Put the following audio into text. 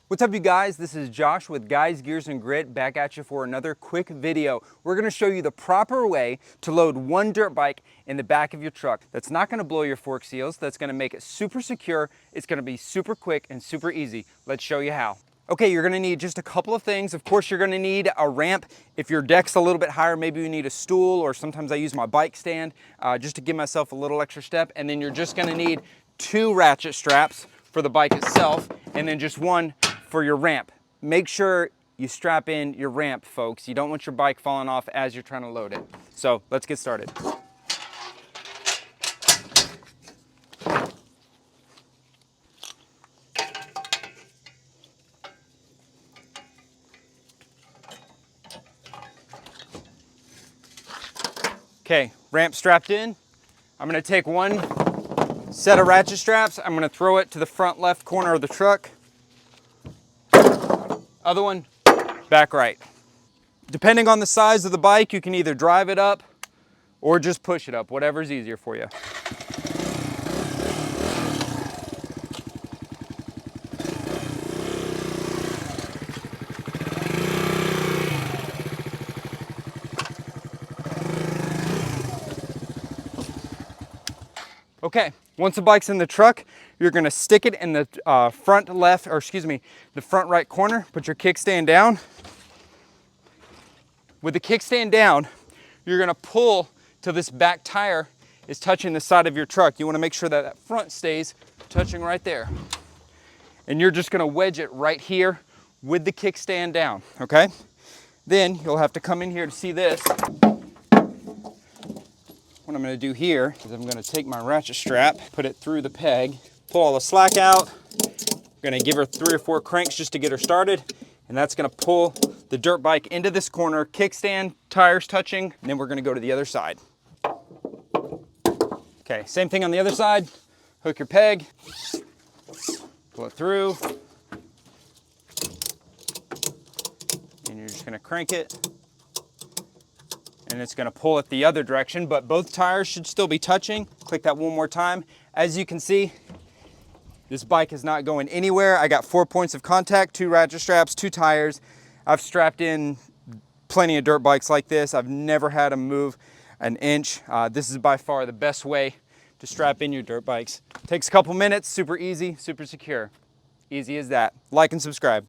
What's up, you guys? This is Josh with Guys, Gears, and Grit, back at you for another quick video. We're gonna show you the proper way to load one dirt bike in the back of your truck. That's not gonna blow your fork seals, that's gonna make it super secure, it's gonna be super quick and super easy. Let's show you how. Okay, you're gonna need just a couple of things. Of course, you're gonna need a ramp. If your deck's a little bit higher, maybe you need a stool, or sometimes I use my bike stand just to give myself a little extra step. And then you're just gonna need 2 ratchet straps for the bike itself, and then just 1 for your ramp. Make sure you strap in your ramp, folks. You don't want your bike falling off as you're trying to load it. So let's get started. Okay, ramp strapped in. I'm gonna take 1 set of ratchet straps. I'm gonna throw it to the front left corner of the truck. Other one, back right. Depending on the size of the bike, you can either drive it up or just push it up, whatever's easier for you. Okay, once the bike's in the truck, you're gonna stick it in the front left, or excuse me, the front right corner. Put your kickstand down. With the kickstand down, you're gonna pull till this back tire is touching the side of your truck. You wanna make sure that that front stays touching right there. And you're just gonna wedge it right here with the kickstand down, okay? Then you'll have to come in here to see this. What I'm gonna do here is I'm gonna take my ratchet strap, put it through the peg, pull all the slack out. I'm gonna give her 3 or 4 cranks just to get her started. And that's gonna pull the dirt bike into this corner, kickstand, tires touching, and then we're gonna go to the other side. Okay, same thing on the other side. Hook your peg, pull it through, and you're just gonna crank it. And it's gonna pull it the other direction, but both tires should still be touching. Click that one more time. As you can see, this bike is not going anywhere. I got 4 points of contact, 2 ratchet straps, 2 tires. I've strapped in plenty of dirt bikes like this. I've never had them move an inch. This is by far the best way to strap in your dirt bikes. Takes a couple minutes, super easy, super secure. Easy as that. Like and subscribe.